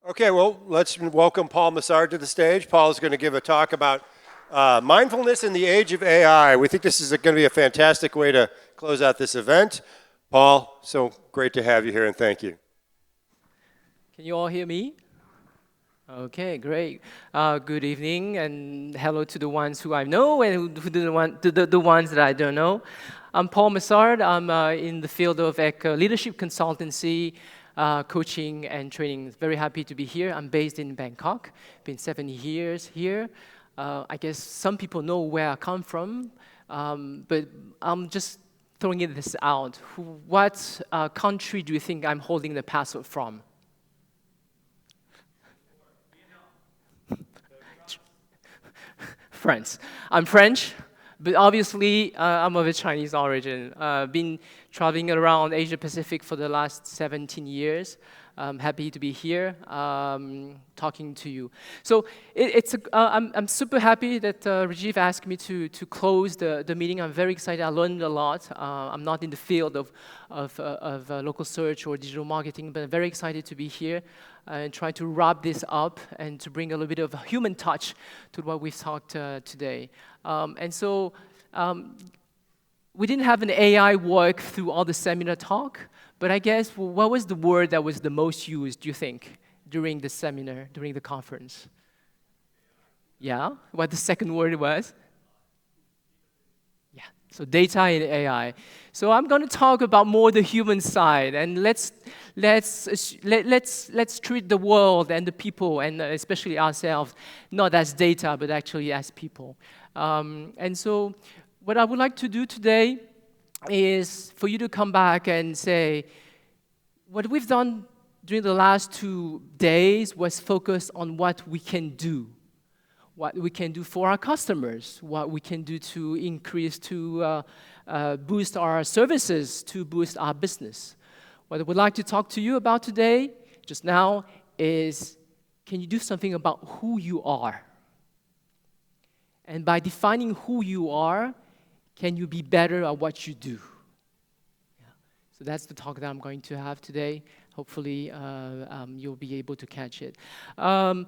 Okay, well, let's welcome Paul Massard to the stage. Paul is going to give a talk about mindfulness in the age of AI. We think this is going to be a fantastic way to close out this event. Paul, so great to have you here, and thank you. Can you all hear me? Okay, great. Good evening, and hello to the ones who I know and the ones that I don't know. I'm Paul Massard. I'm in the field of leadership consultancy, coaching, and training. Very happy to be here. I'm based in Bangkok. Been 7 years here. I guess some people know where I come from, but I'm just throwing this out. What country do you think I'm holding the passport from? France. I'm French, but obviously I'm of a Chinese origin. Been traveling around Asia Pacific for the last 17 years. I'm happy to be here talking to you. So I'm super happy that Rajiv asked me to close the meeting. I'm very excited. I learned a lot. I'm not in the field of local search or digital marketing, but I'm very excited to be here and try to wrap this up and to bring a little bit of a human touch to what we've talked today. We didn't have an AI work through all the seminar talk, but I guess what was the word that was the most used, do you think, during the seminar, during the conference? Yeah? What the second word was? Yeah, so data and AI. So I'm going to talk about more the human side, and let's treat the world and the people, and especially ourselves, not as data, but actually as people. And so what I would like to do today is for you to come back and say, what we've done during the last 2 days was focus on what we can do. What we can do for our customers, what we can do to increase, to boost our services, to boost our business. What I would like to talk to you about today, just now, is can you do something about who you are? And by defining who you are, can you be better at what you do? Yeah. So that's the talk that I'm going to have today. Hopefully, you'll be able to catch it. A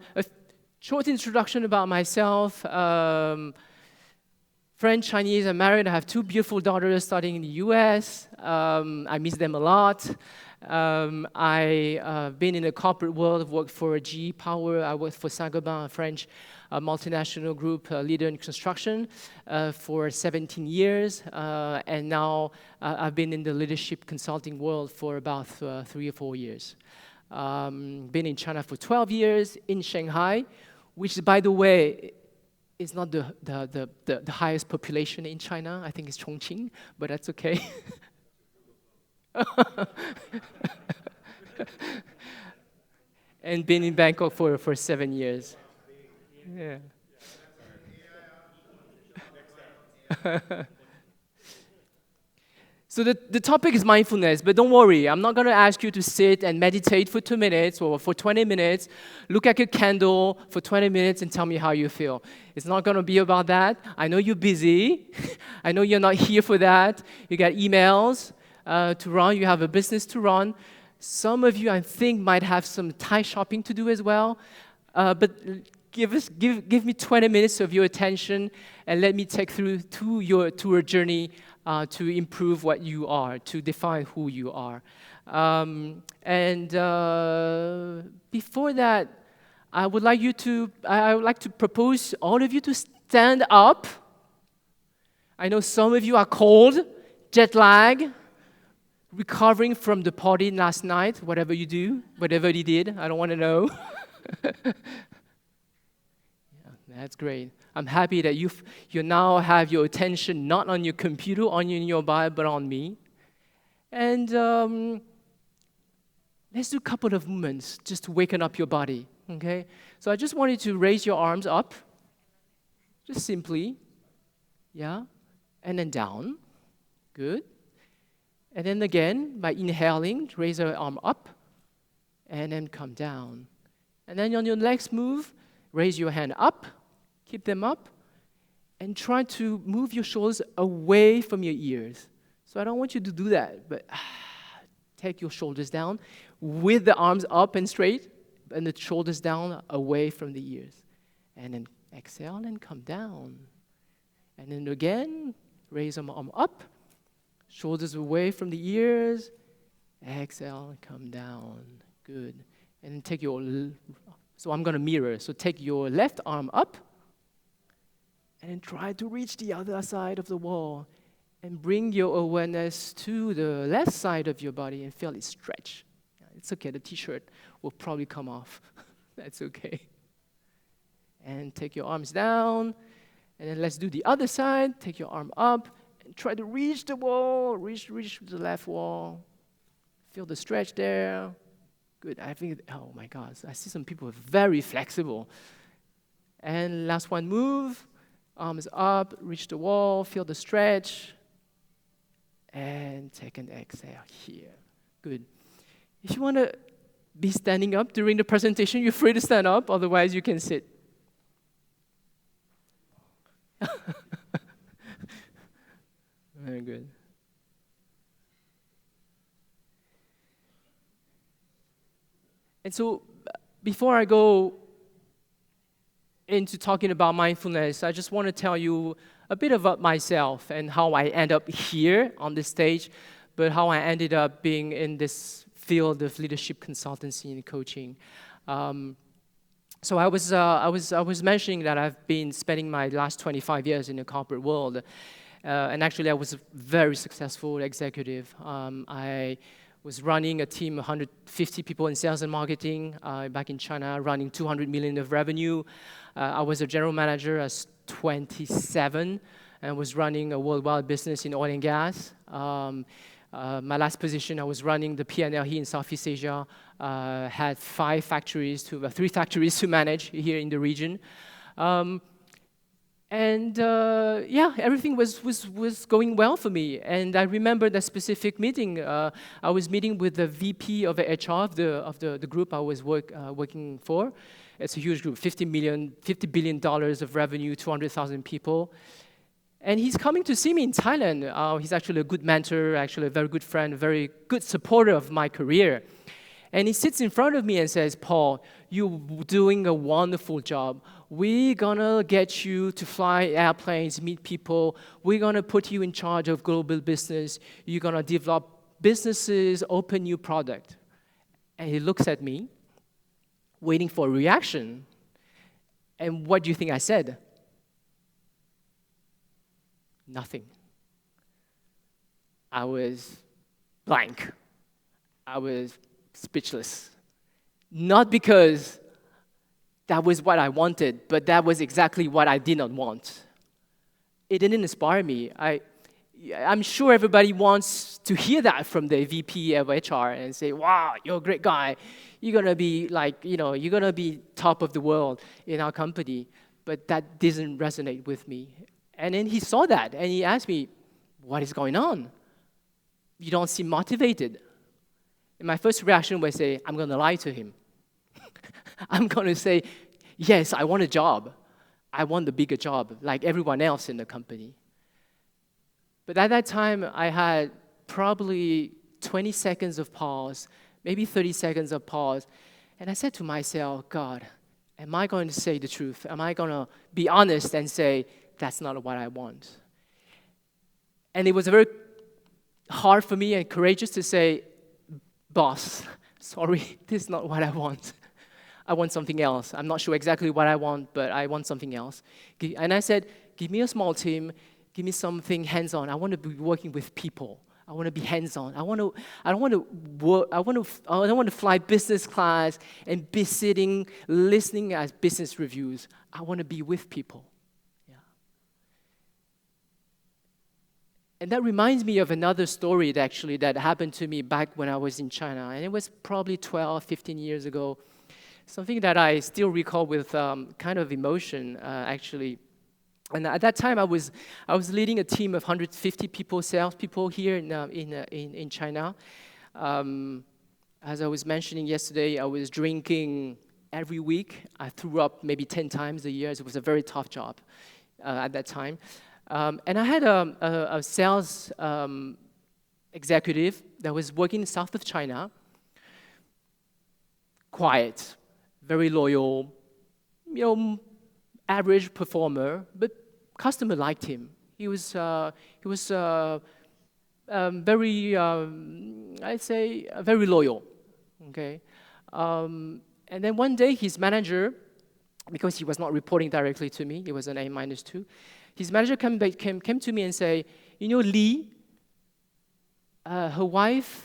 short introduction about myself. French, Chinese, I'm married. I have 2 beautiful daughters studying in the US. I miss them a lot. I've been in the corporate world. I've worked for GE Power. I worked for Saint-Gobain, a French multinational group leader in construction for 17 years. And now I've been in the leadership consulting world for about 3 or 4 years. Been in China for 12 years, in Shanghai, which, by the way, is not the highest population in China. I think it's Chongqing, but that's okay. And been in Bangkok for 7 years. Yeah. So the topic is mindfulness, but don't worry, I'm not going to ask you to sit and meditate for 2 minutes or for 20 minutes, look at a candle for 20 minutes and tell me how you feel. It's not going to be about that. I know you're busy. I know you're not here for that. You got emails to run. You have a business to run. Some of you, I think, might have some Thai shopping to do as well. But give me 20 minutes of your attention and let me take through to your journey to improve what you are, to define who you are. Before that, I would like to propose all of you to stand up. I know some of you are cold, jet lag, recovering from the party last night, whatever you did, I don't want to know. That's great. I'm happy that you now have your attention not on your computer, on your Bible, but on me. And let's do a couple of movements just to waken up your body, okay? So I just want you to raise your arms up, just simply, yeah, and then down, good. And then again, by inhaling, raise your arm up, and then come down. And then on your next move, raise your hand up, keep them up, and try to move your shoulders away from your ears. So I don't want you to do that, but take your shoulders down with the arms up and straight, and the shoulders down, away from the ears. And then exhale and come down. And then again, raise the arm up, shoulders away from the ears, exhale and come down. Good. And then take your, so I'm going to mirror. So take your left arm up, and then try to reach the other side of the wall. And bring your awareness to the left side of your body and feel it stretch. It's okay, the t-shirt will probably come off. That's okay. And take your arms down, and then let's do the other side. Take your arm up, and try to reach the wall, reach the left wall. Feel the stretch there. Good, I think, oh my God, I see some people very flexible. And last one, move, arms up, reach the wall, feel the stretch. And take an exhale here. Good. If you want to be standing up during the presentation, you're free to stand up. Otherwise, you can sit. Very good. And so, before I go into talking about mindfulness, I just want to tell you a bit about myself and how I end up here on this stage, but how I ended up being in this field of leadership consultancy and coaching. So I was mentioning that I've been spending my last 25 years in the corporate world, and actually I was a very successful executive. I was running a team of 150 people in sales and marketing back in China, running 200 million of revenue. I was a general manager at 27 and was running a worldwide business in oil and gas. My last position, I was running the P&L here in Southeast Asia. Had 3 factories to manage here in the region. Everything was going well for me. And I remember that specific meeting. I was meeting with the VP of HR of the group I was working for. It's a huge group, $50 billion of revenue, 200,000 people. And he's coming to see me in Thailand. He's actually a good mentor, actually a very good friend, a very good supporter of my career. And he sits in front of me and says, Paul, you're doing a wonderful job. We're gonna get you to fly airplanes, meet people. We're gonna put you in charge of global business. You're gonna develop businesses, open new product. And he looks at me, waiting for a reaction. And what do you think I said? Nothing. I was blank. I was speechless. Not because that was what I wanted, but that was exactly what I did not want. It didn't inspire me. I'm sure everybody wants to hear that from the VP of HR and say, wow, you're a great guy. You're going to be you're going to be top of the world in our company. But that didn't resonate with me. And then he saw that, and he asked me, what is going on? You don't seem motivated. And my first reaction was say, I'm going to lie to him. I'm going to say, yes, I want a job. I want the bigger job, like everyone else in the company. But at that time, I had probably 20 seconds of pause, maybe 30 seconds of pause. And I said to myself, God, am I going to say the truth? Am I going to be honest and say, that's not what I want? And it was very hard for me and courageous to say, boss, sorry, this is not what I want. I want something else. I'm not sure exactly what I want, but I want something else. And I said, give me a small team, give me something hands-on. I want to be working with people. I want to be hands-on. I don't want to fly business class and be sitting, listening as business reviews. I want to be with people. And that reminds me of another story that happened to me back when I was in China. And it was probably 12, 15 years ago. Something that I still recall with kind of emotion, actually. And at that time, I was leading a team of 150 people, salespeople here in China. As I was mentioning yesterday, I was drinking every week. I threw up maybe 10 times a year. It was a very tough job at that time. And I had a sales executive that was working south of China, quiet, very loyal, average performer, but customer liked him. He was very, I'd say, very loyal. Okay, and then one day his manager, because he was not reporting directly to me, he was an A-2. His manager came to me and say, Lee,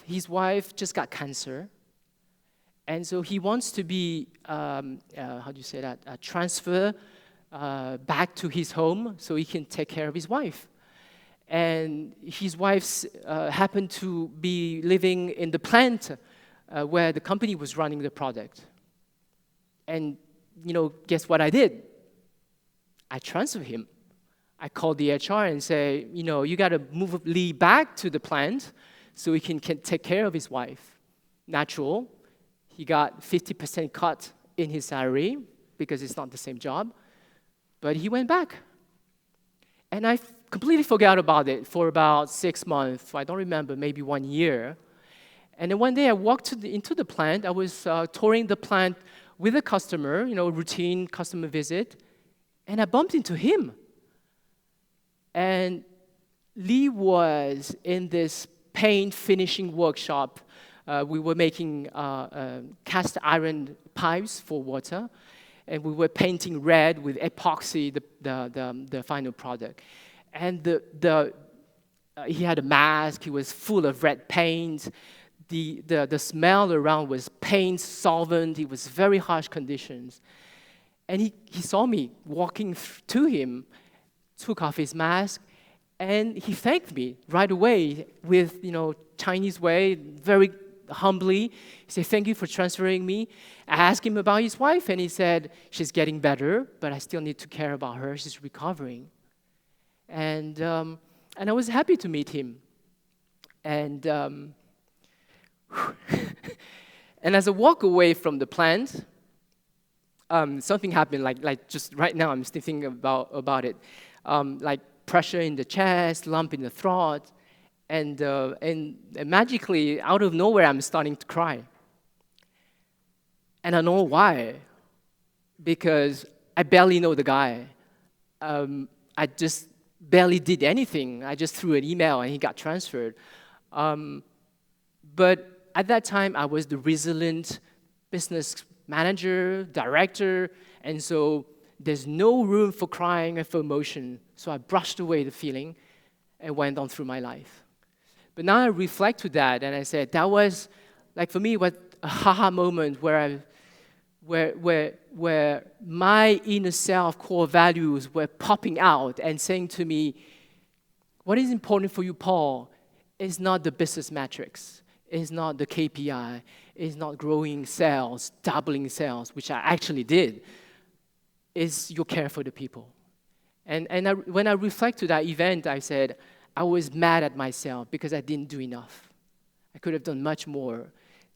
his wife just got cancer, and so he wants to be, how do you say that, transfer back to his home so he can take care of his wife. And his wife happened to be living in the plant where the company was running the product. And, guess what I did? I transferred him. I called the HR and say, you got to move Lee back to the plant so he can take care of his wife. Natural. He got 50% cut in his salary because it's not the same job. But he went back. And I completely forgot about it for about 6 months. I don't remember, maybe 1 year. And then one day I walked into the plant. I was touring the plant with a customer, routine customer visit. And I bumped into him. And Lee was in this paint finishing workshop. We were making cast iron pipes for water. And we were painting red with epoxy, the final product. And he had a mask. He was full of red paint. The smell around was paint, solvent. It was very harsh conditions. And he saw me walking to him, took off his mask, and he thanked me right away with, Chinese way, very humbly. He said, "Thank you for transferring me." I asked him about his wife, and he said, "She's getting better, but I still need to care about her. She's recovering." And I was happy to meet him. And and as I walk away from the plant, something happened. Like just right now, I'm still thinking about it. Like pressure in the chest, lump in the throat, and magically, out of nowhere, I'm starting to cry. And I know why. Because I barely know the guy. I just barely did anything. I just threw an email and he got transferred. But at that time, I was the resilient business manager, director, and so there's no room for crying and for emotion. So I brushed away the feeling and went on through my life. But now I reflect to that, and I said that was, like for me, what a haha moment where my inner self core values were popping out and saying to me, what is important for you, Paul, is not the business metrics, is not the KPI, is not growing sales, doubling sales, which I actually did, is your care for the people. And when I reflect to that event, I said, I was mad at myself because I didn't do enough. I could have done much more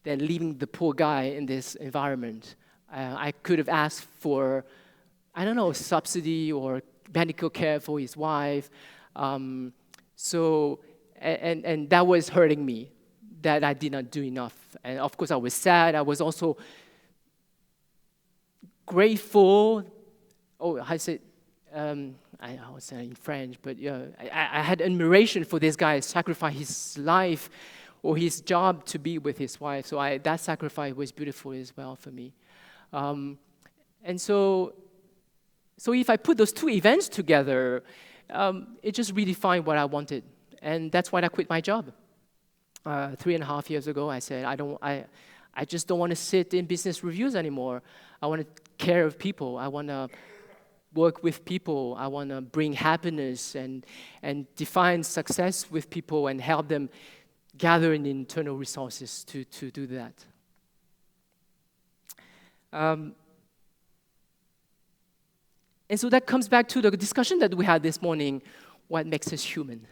than leaving the poor guy in this environment. I could have asked for, I don't know, a subsidy or medical care for his wife. And that was hurting me, that I did not do enough. And of course, I was sad. I was also grateful. Oh, I said, I was saying in French, but I had admiration for this guy sacrifice his life or his job to be with his wife. So that sacrifice was beautiful as well for me. And so if I put those two events together, it just redefined what I wanted. And that's why I quit my job. 3.5 years ago, I said, I just don't want to sit in business reviews anymore. I want to care of people. I want to work with people. I want to bring happiness and define success with people and help them gather in internal resources to do that. And so that comes back to the discussion that we had this morning, what makes us human?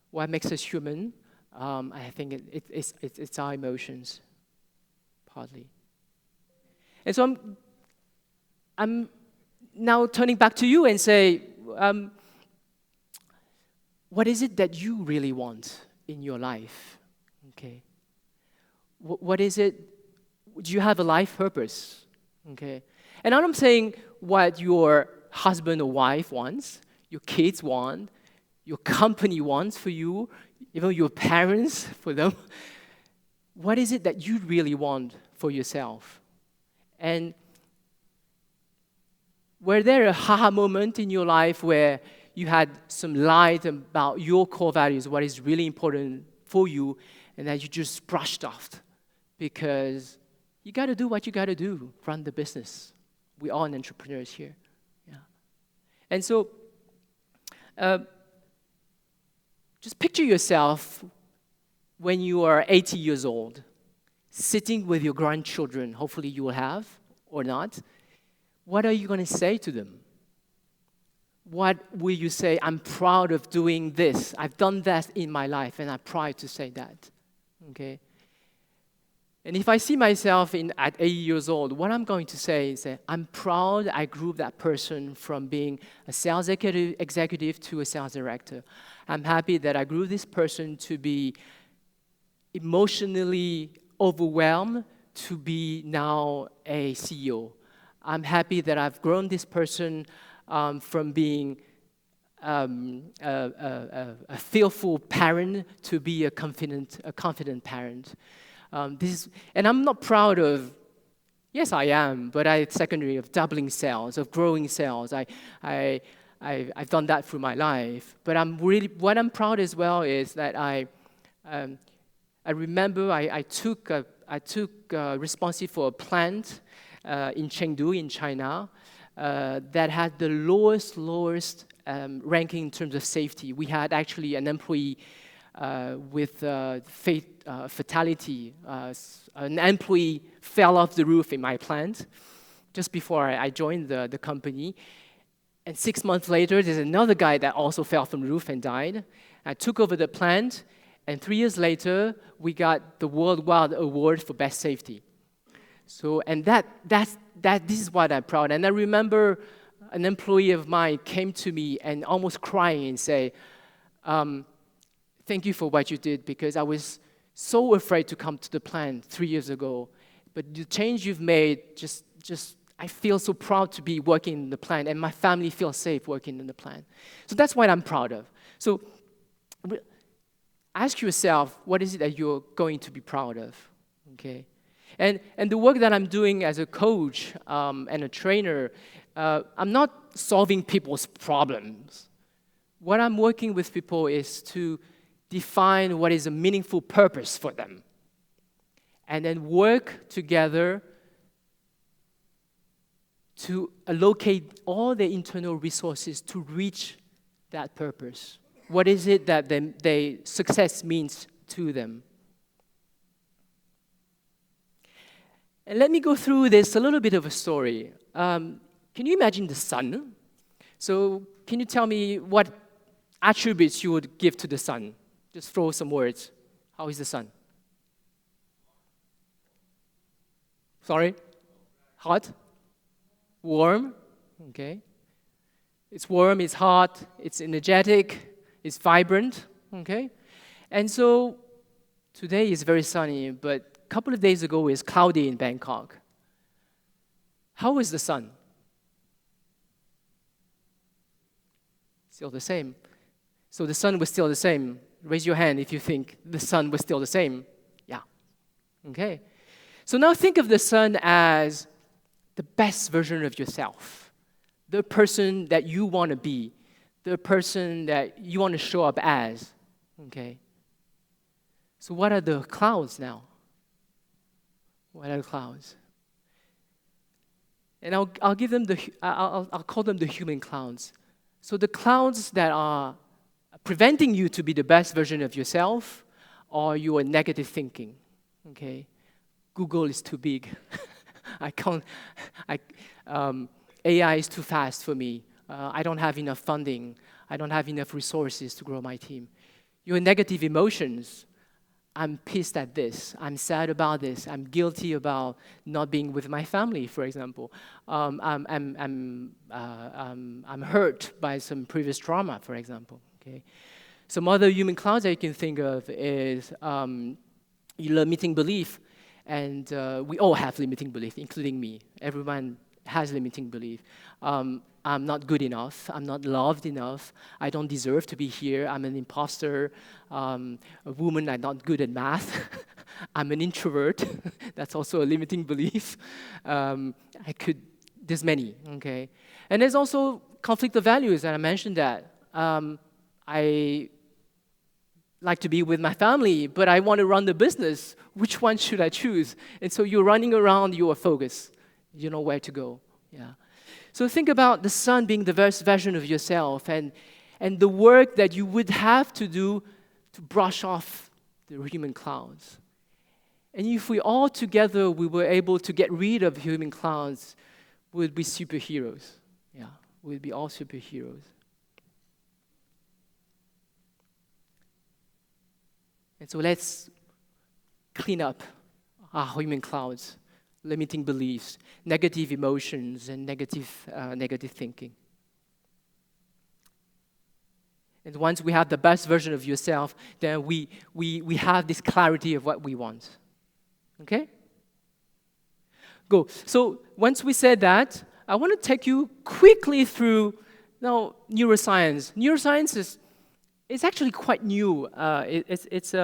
What makes us human? I think it's our emotions, partly. And so I'm now turning back to you and say, what is it that you really want in your life? Okay. What is it? Do you have a life purpose? okay? And I'm not saying what your husband or wife wants, your kids want, your company wants for you, even your parents for them. What is it that you really want for yourself? And were there a aha moment in your life where you had some light about your core values, what is really important for you, and that you just brushed off because you got to do what you got to do, run the business. We are entrepreneurs here. Yeah. And so just picture yourself when you are 80 years old, sitting with your grandchildren, hopefully you will have, or not. What are you going to say to them? What will you say? I'm proud of doing this. I've done that in my life, and I'm proud to say that. Okay? And if I see myself at 80 years old, what I'm going to say is that I'm proud I grew that person from being a sales executive to a sales director. I'm happy that I grew this person to be emotionally overwhelmed to be now a CEO. I'm happy that I've grown this person from being a fearful parent to be a confident parent. And I'm not proud of, yes, I am, but secondary of doubling sales, of growing sales. I've done that through my life. But what I'm proud as well is that I remember I took responsibility for a plant in Chengdu in China that had the lowest ranking in terms of safety. We had actually an employee with fatality. An employee fell off the roof in my plant just before I joined the company. And 6 months later, there's another guy that also fell from the roof and died. I took over the plant, and 3 years later, we got the Worldwide Award for Best Safety. So, and this is what I'm proud. And I remember an employee of mine came to me and almost crying and say, thank you for what you did, because I was so afraid to come to the plant 3 years ago. But the change you've made, I feel so proud to be working in the plant, and my family feels safe working in the plant. So that's what I'm proud of. So ask yourself, what is it that you're going to be proud of? Okay. And the work that I'm doing as a coach and a trainer, I'm not solving people's problems. What I'm working with people is to define what is a meaningful purpose for them, and then work together to allocate all the internal resources to reach that purpose. What is it that success means to them? And let me go through this, a little bit of a story. Can you imagine the sun? So can you tell me what attributes you would give to the sun? Just throw some words. How is the sun? Sorry? Hot? Warm? Okay. It's warm, it's hot, it's energetic, it's vibrant. Okay. And so today is very sunny, but a couple of days ago it was cloudy in Bangkok. How is the sun? Still the same. So the sun was still the same. Raise your hand if you think the sun was still the same. Yeah. Okay. So now think of the sun as the best version of yourself, the person that you want to be, the person that you want to show up as. Okay. So what are the clouds now? What are the clouds? And I'll give them I'll call them the human clouds. So the clouds that are preventing you to be the best version of yourself are your negative thinking. Okay. Google is too big. AI is too fast for me. I don't have enough funding. I don't have enough resources to grow my team. Your negative emotions, I'm pissed at this. I'm sad about this. I'm guilty about not being with my family, for example. I'm hurt by some previous trauma, for example. Okay. Some other human clouds that you can think of is your limiting belief. And we all have limiting belief, including me. Everyone has limiting belief. I'm not good enough. I'm not loved enough. I don't deserve to be here. I'm an imposter. A woman, I'm not good at math. I'm an introvert. That's also a limiting belief. There's many, okay? And there's also conflict of values, and I mentioned that. I like to be with my family, but I want to run the business. Which one should I choose? And so you're running around your focus. You know where to go. Yeah. So think about the sun being the best version of yourself and the work that you would have to do to brush off the human clouds. And if we all together we were able to get rid of human clouds, we'd be superheroes. Yeah, we'd be all superheroes. And so let's clean up our human clouds, limiting beliefs, negative emotions, and negative thinking. And once we have the best version of yourself, then we have this clarity of what we want. Okay? Go. So once we said that, I want to take you quickly through neuroscience. Neuroscience is actually quite new. It's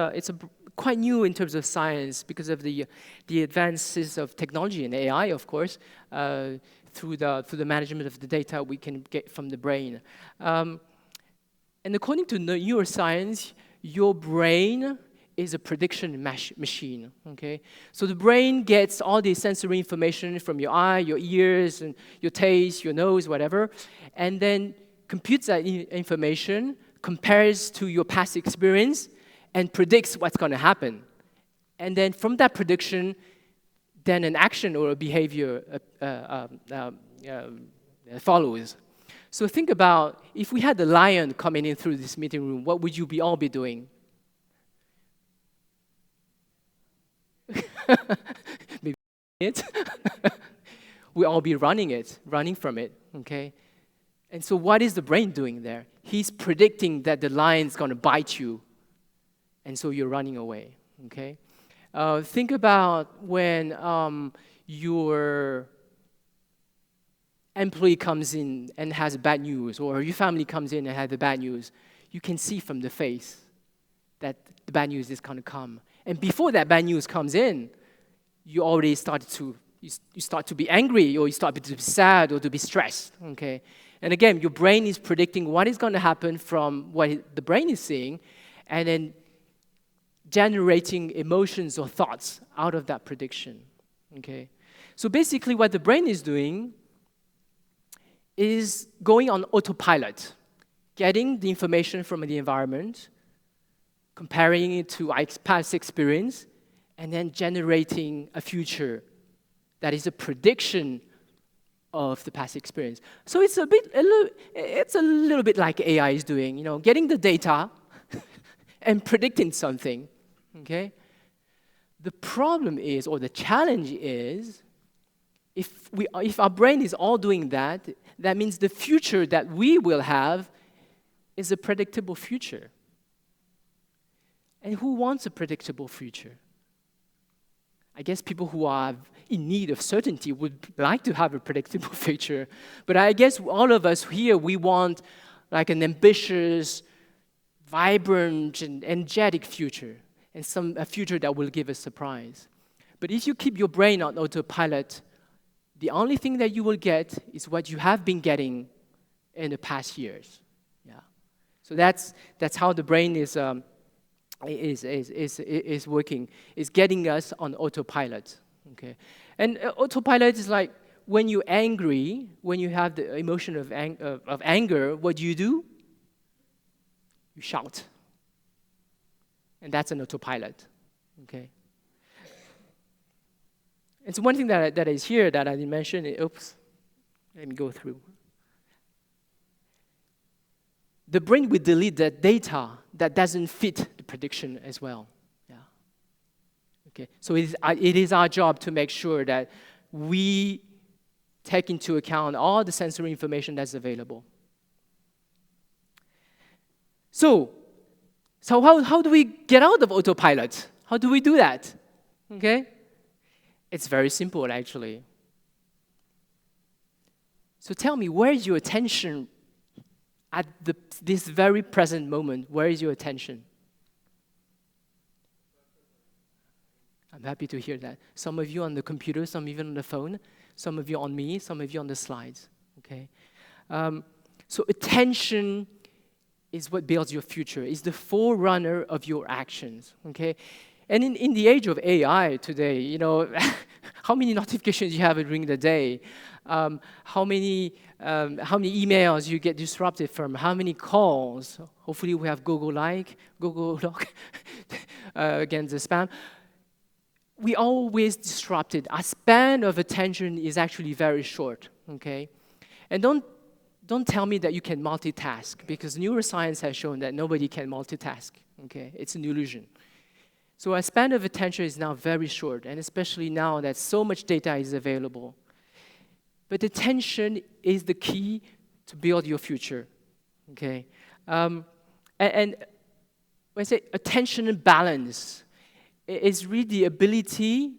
quite new in terms of science because of the advances of technology and AI, of course, through the management of the data we can get from the brain. And according to neuroscience, your brain is a prediction machine, okay? So the brain gets all the sensory information from your eye, your ears, and your taste, your nose, whatever, and then computes that information, compares to your past experience, and predicts what's going to happen. And then from that prediction, then an action or a behavior follows. So think about, if we had a lion coming in through this meeting room, what would you all be doing? Maybe it. We all be running from it, okay? And so what is the brain doing there? He's predicting that the lion's going to bite you, and so you're running away, okay? Think about when your employee comes in and has bad news, or your family comes in and has the bad news. You can see from the face that the bad news is going to come. And before that bad news comes in, you already start to be angry, or you start to be sad, or to be stressed, okay? And again, your brain is predicting what is going to happen from what the brain is seeing, and then generating emotions or thoughts out of that prediction, okay? So basically what the brain is doing is going on autopilot, getting the information from the environment, comparing it to our past experience, and then generating a future that is a prediction of the past experience. So it's a little bit like AI is doing, getting the data and predicting something, okay? The problem is, or the challenge is, if our brain is all doing that, that means the future that we will have is a predictable future. And who wants a predictable future? I guess people who are in need of certainty would like to have a predictable future. But I guess all of us here, we want like an ambitious, vibrant, and energetic future, and a future that will give us surprise. But if you keep your brain on autopilot, the only thing that you will get is what you have been getting in the past years. Yeah. So that's how the brain is working, is getting us on autopilot, okay? And autopilot is like when you're angry, when you have the emotion of anger, what do? You shout. And that's an autopilot, okay? And so one thing that is here that I didn't mention, let me go through. The brain will delete that data that doesn't fit the prediction as well. Yeah. Okay. So it is our job to make sure that we take into account all the sensory information that's available. So how do we get out of autopilot? How do we do that? Okay. It's very simple, actually. So tell me, where is your attention at this very present moment? Where is your attention? I'm happy to hear that. Some of you on the computer, some even on the phone, some of you on me, some of you on the slides, okay? So attention is what builds your future. It's the forerunner of your actions, okay? And in the age of AI today, you know, how many notifications you have during the day, how many emails you get disrupted from, how many calls. Hopefully we have Google Doc against the spam. We always disrupted. Our span of attention is actually very short, okay? And don't tell me that you can multitask, because neuroscience has shown that nobody can multitask, okay? It's an illusion. So our span of attention is now very short, and especially now that so much data is available. But attention is the key to build your future, okay? And when I say attention and balance, it's really the ability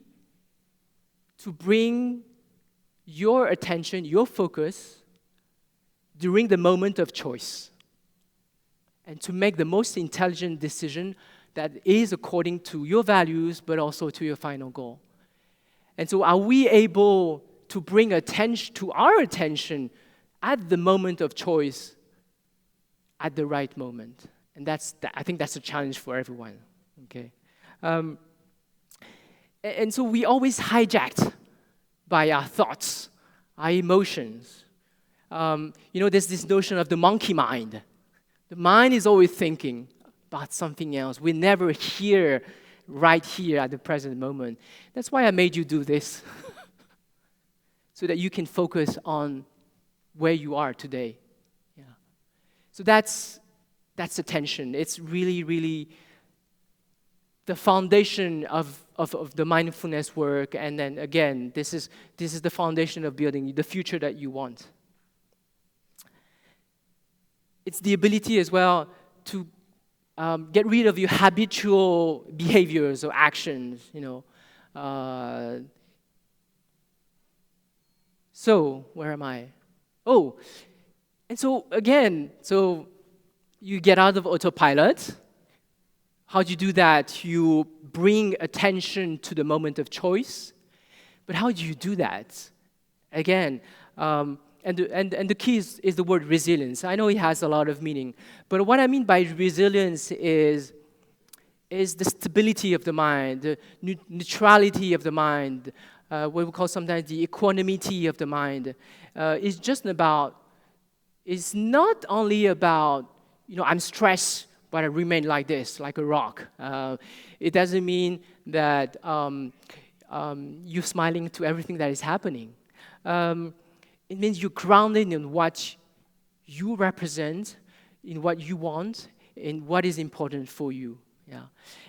to bring your attention, your focus, during the moment of choice, and to make the most intelligent decision that is according to your values, but also to your final goal. And so are we able to bring attention to our attention at the moment of choice, at the right moment? And I think that's a challenge for everyone, okay? And so we always hijacked by our thoughts, our emotions. You know, there's this notion of the monkey mind. The mind is always thinking about something else. We're never here, right here at the present moment. That's why I made you do this, so that you can focus on where you are today. Yeah. So that's attention. It's really, really the foundation of the mindfulness work. And then again, this is the foundation of building the future that you want. It's the ability as well to get rid of your habitual behaviors or actions, you know. So, where am I? Oh, and so again, so you get out of autopilot. How do you do that? You bring attention to the moment of choice. But how do you do that? Again, and the key is the word resilience. I know it has a lot of meaning, but what I mean by resilience is the stability of the mind, the neutrality of the mind, what we call sometimes the equanimity of the mind. It's not only about, you know, I'm stressed, but I remain like this, like a rock. It doesn't mean that you're smiling to everything that is happening. It means you're grounded in what you represent, in what you want, in what is important for you. Yeah,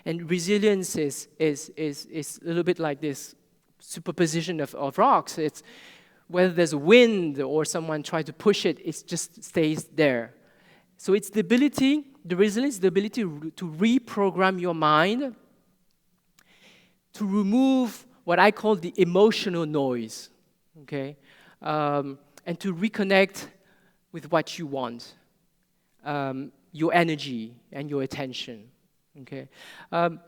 and resilience is a little bit like this superposition of rocks. It's whether there's a wind or someone tries to push it, it just stays there. So it's the resilience, the ability to reprogram your mind, to remove what I call the emotional noise, okay? And to reconnect with what you want, your energy and your attention, okay? And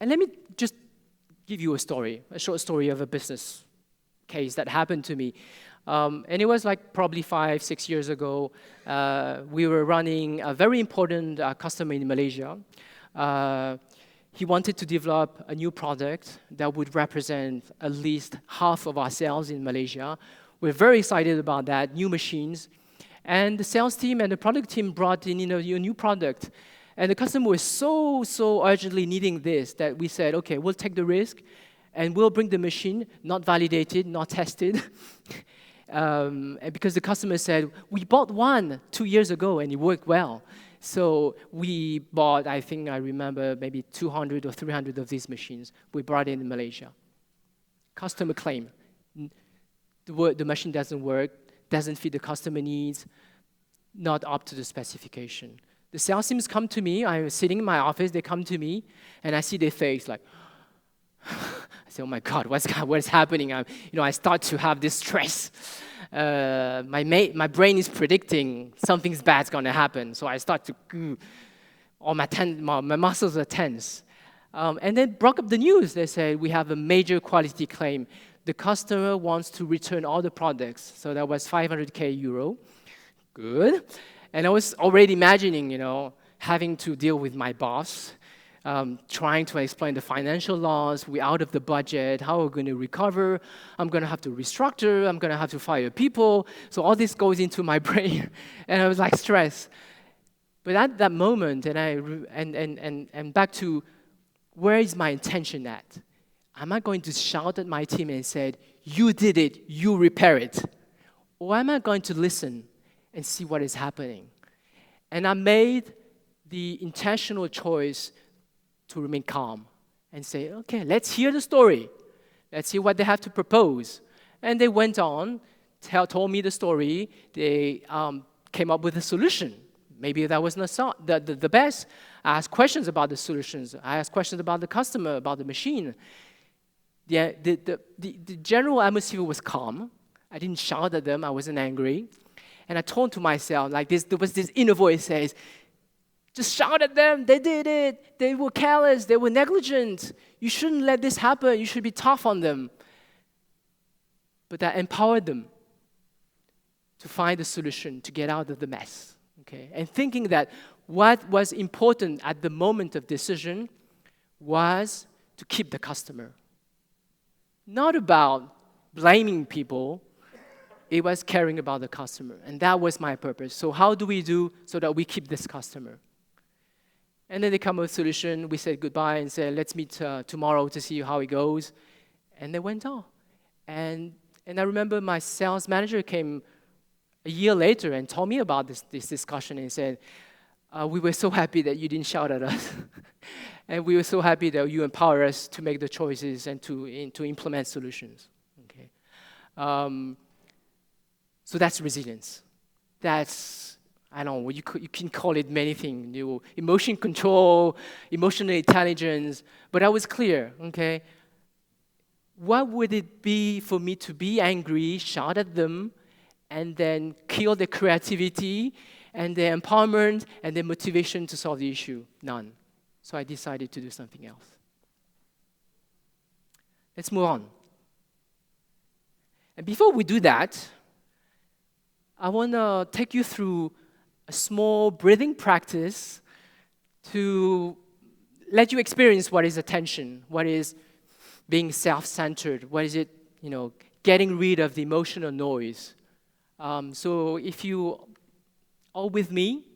let me just give you a short story of a business case that happened to me. And it was like probably 5-6 years ago. We were running a very important customer in Malaysia. He wanted to develop a new product that would represent at least half of our sales in Malaysia. We're very excited about that, new machines. And the sales team and the product team brought in, a new product. And the customer was so urgently needing this that we said, okay, we'll take the risk and we'll bring the machine, not validated, not tested. And because the customer said, we bought one 2 years ago and it worked well. So we bought, I remember, maybe 200 or 300 of these machines. We brought in Malaysia. Customer claim. The machine doesn't work, doesn't fit the customer needs, not up to the specification. The sales teams come to me. I'm sitting in my office. They come to me, and I see their face like, I say, oh my God, what's happening? I start to have this stress. My brain is predicting something's bad's gonna happen. So I start to, all my muscles are tense. And then broke up the news. They said, we have a major quality claim. The customer wants to return all the products. So that was 500K euro. Good. And I was already imagining, having to deal with my boss, trying to explain the financial laws. We're out of the budget. How are we going to recover? I'm going to have to restructure. I'm going to have to fire people. So all this goes into my brain. And I was like stressed. But at that moment, and back to where is my intention at? Am I going to shout at my team and say, you did it, you repair it? Or am I going to listen and see what is happening? And I made the intentional choice to remain calm and say, okay, let's hear the story. Let's see what they have to propose. And they went on, told me the story. They came up with a solution. Maybe that was not the best. I asked questions about the solutions. I asked questions about the customer, about the machine. The general atmosphere was calm. I didn't shout at them. I wasn't angry. And I told to myself, like this, there was this inner voice that says, just shout at them. They did it. They were careless. They were negligent. You shouldn't let this happen. You should be tough on them. But that empowered them to find a solution to get out of the mess. Okay? And thinking that what was important at the moment of decision was to keep the customer. Not about blaming people. It was caring about the customer. And that was my purpose. So how do we do so that we keep this customer? And then they come with a solution. We said goodbye and said, let's meet tomorrow to see how it goes. And they went on. And I remember my sales manager came a year later and told me about this discussion and said, we were so happy that you didn't shout at us. And we were so happy that you empower us to make the choices and to implement solutions. Okay. So that's resilience. That's, I don't know, you can call it many things. Emotion control, emotional intelligence. But I was clear, okay? What would it be for me to be angry, shout at them, and then kill their creativity and their empowerment and their motivation to solve the issue? None. So I decided to do something else. Let's move on. And before we do that, I want to take you through a small breathing practice to let you experience what is attention, what is being self-centered, what is it, getting rid of the emotional noise. So if you are with me,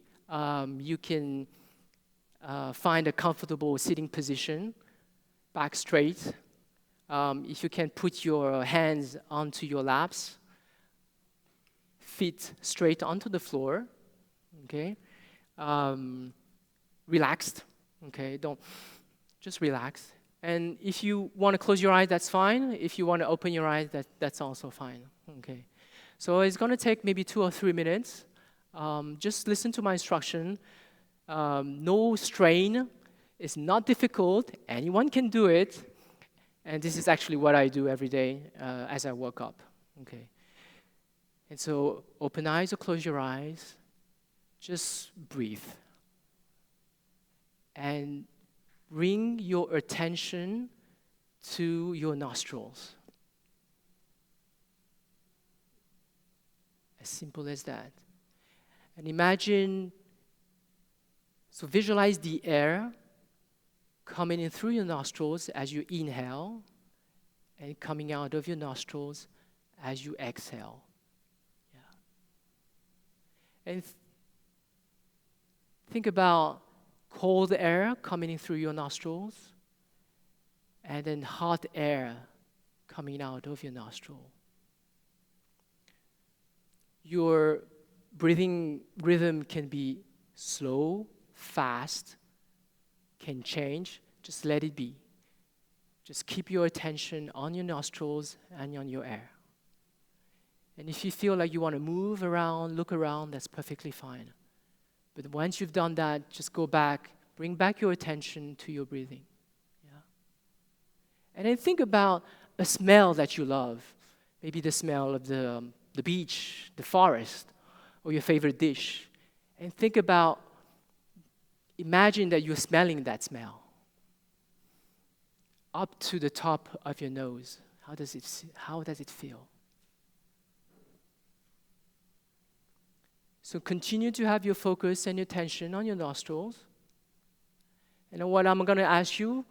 you can find a comfortable sitting position, back straight. If you can put your hands onto your laps, feet straight onto the floor, okay? Relaxed, okay? Just relax. And if you want to close your eyes, that's fine. If you want to open your eyes, that's also fine, okay? So it's going to take maybe 2 or 3 minutes. Just listen to my instruction. No strain. It's not difficult. Anyone can do it. And this is actually what I do every day as I wake up, okay? And so open eyes or close your eyes. Just breathe. And bring your attention to your nostrils. As simple as that. And imagine, so visualize the air coming in through your nostrils as you inhale and coming out of your nostrils as you exhale. And think about cold air coming in through your nostrils and then hot air coming out of your nostril. Your breathing rhythm can be slow, fast, can change. Just let it be. Just keep your attention on your nostrils and on your air. And if you feel like you want to move around, look around, that's perfectly fine. But once you've done that, just go back, bring back your attention to your breathing. Yeah. And then think about a smell that you love. Maybe the smell of the beach, the forest, or your favorite dish. And think about, imagine that you're smelling that smell up to the top of your nose. How does it feel? So continue to have your focus and your attention on your nostrils. And what I'm going to ask you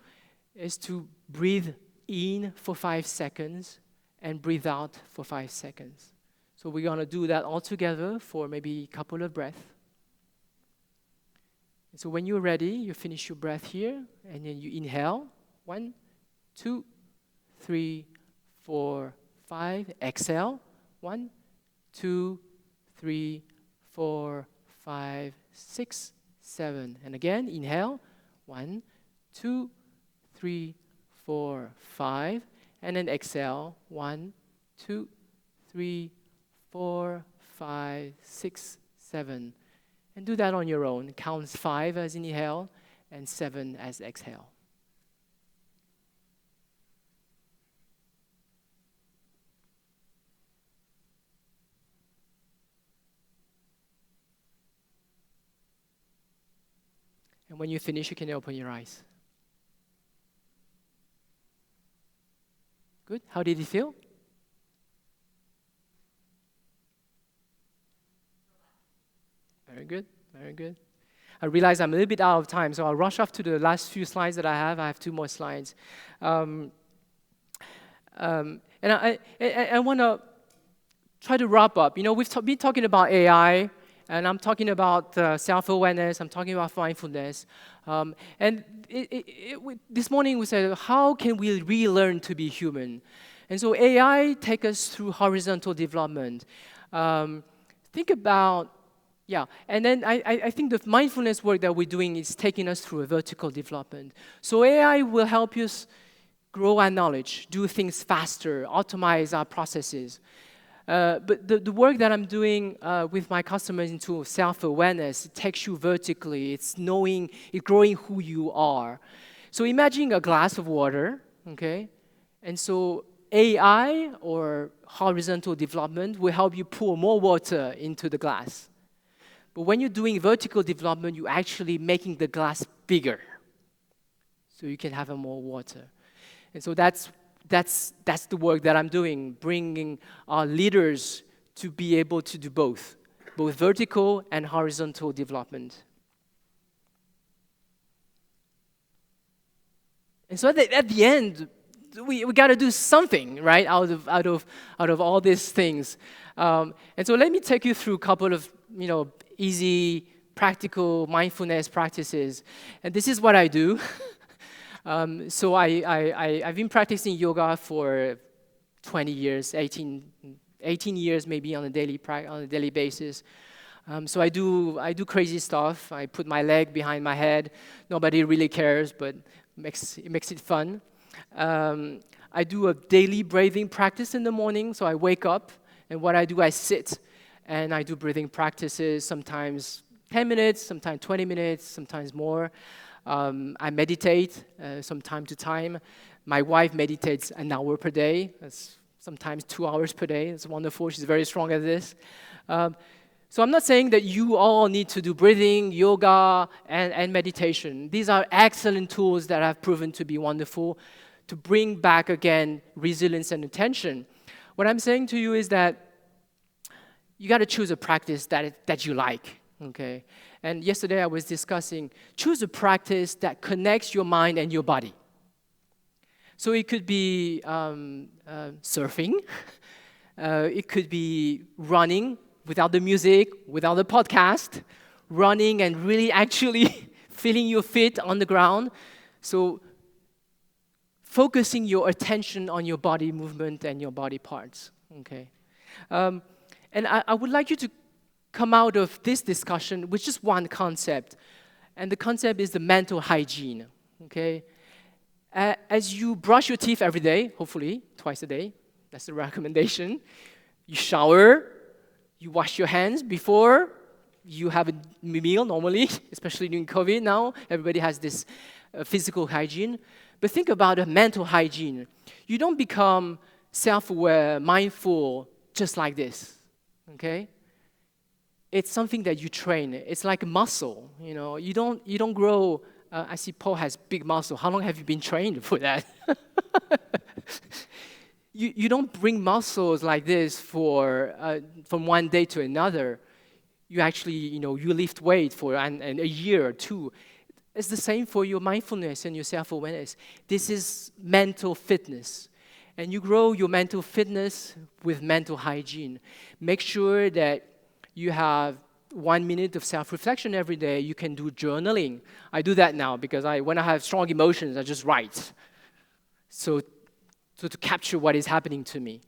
is to breathe in for 5 seconds and breathe out for 5 seconds. So we're going to do that all together for maybe a couple of breaths. And so when you're ready, you finish your breath here, and then you inhale. 1, 2, 3, 4, 5. Exhale. 1, 2, 3, 4, 5, 6, 7. And again, inhale. 1, 2, 3, 4, 5. And then exhale. 1, 2, 3, 4, 5, 6, 7. And do that on your own. Count 5 as inhale and 7 as exhale. And when you finish, you can open your eyes. Good. How did it feel? Very good, very good. I realize I'm a little bit out of time, so I'll rush off to the last few slides that I have. I have 2 more slides. And I want to try to wrap up. You know, we've been talking about AI, and I'm talking about self-awareness. I'm talking about mindfulness. This morning we said, how can we relearn to be human? And so AI take us through horizontal development. Think about, and then I think the mindfulness work that we're doing is taking us through a vertical development. So AI will help us grow our knowledge, do things faster, optimize our processes. But the work that I'm doing with my customers into self-awareness, it takes you vertically. It's knowing, it's growing who you are. So imagine a glass of water, okay? And so AI, or horizontal development, will help you pour more water into the glass. But when you're doing vertical development, you're actually making the glass bigger, so you can have more water. And so that's the work that I'm doing, bringing our leaders to be able to do both vertical and horizontal development. And so at the end, we got to do something, right, out of all these things. And so let me take you through a couple of easy, practical mindfulness practices. And this is what I do. So I've been practicing yoga for 20 years, 18 years maybe on a daily basis. So I do crazy stuff. I put my leg behind my head. Nobody really cares, but it makes it fun. I do a daily breathing practice in the morning. So I wake up, and what I do, I sit, and I do breathing practices, sometimes 10 minutes, sometimes 20 minutes, sometimes more. I meditate from time to time. My wife meditates an hour per day. That's sometimes 2 hours per day. It's wonderful. She's very strong at this. So I'm not saying that you all need to do breathing, yoga, and meditation. These are excellent tools that have proven to be wonderful to bring back, again, resilience and attention. What I'm saying to you is that you got to choose a practice that you like, okay? And yesterday I was discussing, choose a practice that connects your mind and your body. So it could be surfing. It could be running without the music, without the podcast, running and really actually feeling your feet on the ground. So focusing your attention on your body movement and your body parts, okay? And I would like you to come out of this discussion with just one concept, and the concept is the mental hygiene, okay? As you brush your teeth every day, hopefully twice a day, that's the recommendation. You shower, you wash your hands before, you have a meal normally, especially during COVID now. Everybody has this physical hygiene. But think about a mental hygiene. You don't become self-aware, mindful, just like this, okay? It's something that you train. It's like a muscle, you know. You don't grow. I see Paul has big muscle. How long have you been trained for that? You don't bring muscles like this from one day to another. You actually, you lift weight for a year or two. It's the same for your mindfulness and your self-awareness. This is mental fitness. And you grow your mental fitness with mental hygiene. Make sure that you have 1 minute of self-reflection every day. You can do journaling. I do that now because when I have strong emotions, I just write. So to capture what is happening to me.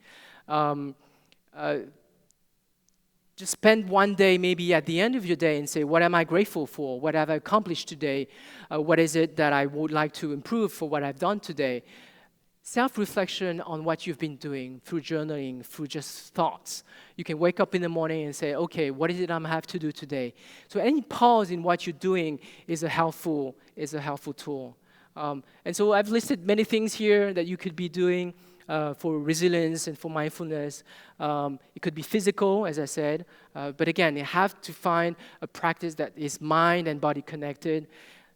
Just spend one day maybe at the end of your day and say, what am I grateful for? What have I accomplished today? What is it that I would like to improve for what I've done today? Self-reflection on what you've been doing through journaling, through just thoughts. You can wake up in the morning and say, okay, what is it I have to do today? So any pause in what you're doing is a helpful tool. And so I've listed many things here that you could be doing for resilience and for mindfulness. It could be physical, as I said, but again, you have to find a practice that is mind and body connected.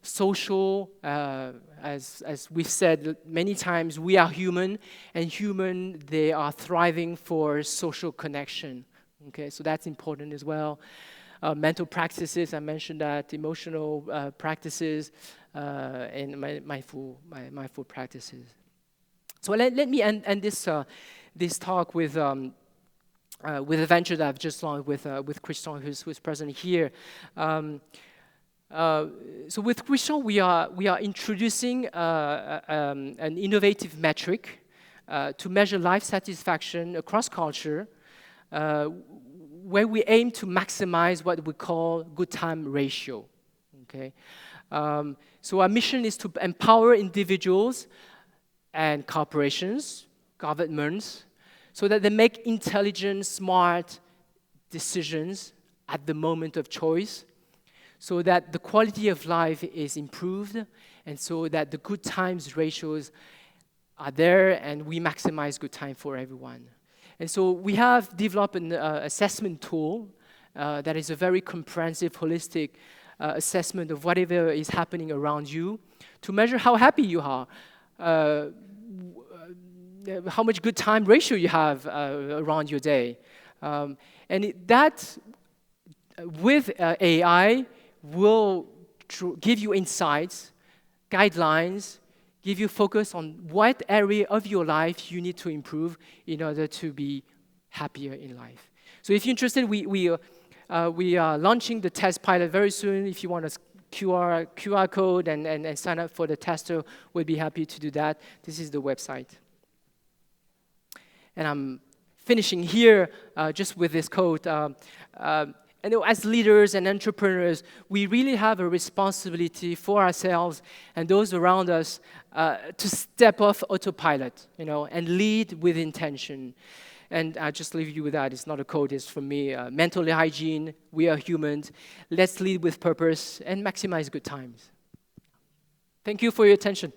Social, as we've said many times, we are human, and human, they are thriving for social connection. Okay, so that's important as well. Mental practices, I mentioned that, emotional practices, and mindful practices. So let me end this talk with a venture that I've just launched with Christian, who's present here. So with Christian, we are introducing an innovative metric to measure life satisfaction across culture, where we aim to maximize what we call good time ratio. Okay, so our mission is to empower individuals and corporations, governments, so that they make intelligent, smart decisions at the moment of choice, so that the quality of life is improved, and so that the good times ratios are there, and we maximize good time for everyone. And so we have developed an assessment tool that is a very comprehensive, holistic assessment of whatever is happening around you to measure how happy you are, how much good time ratio you have around your day. That, with AI, will give you insights, guidelines, give you focus on what area of your life you need to improve in order to be happier in life. So if you're interested, we are launching the test pilot very soon. If you want a QR code and sign up for the tester, we'll be happy to do that. This is the website. And I'm finishing here just with this quote. And as leaders and entrepreneurs, we really have a responsibility for ourselves and those around us to step off autopilot, and lead with intention. And I just leave you with that. It's not a quote, it's from me. Mental hygiene, we are humans. Let's lead with purpose and maximize good times. Thank you for your attention.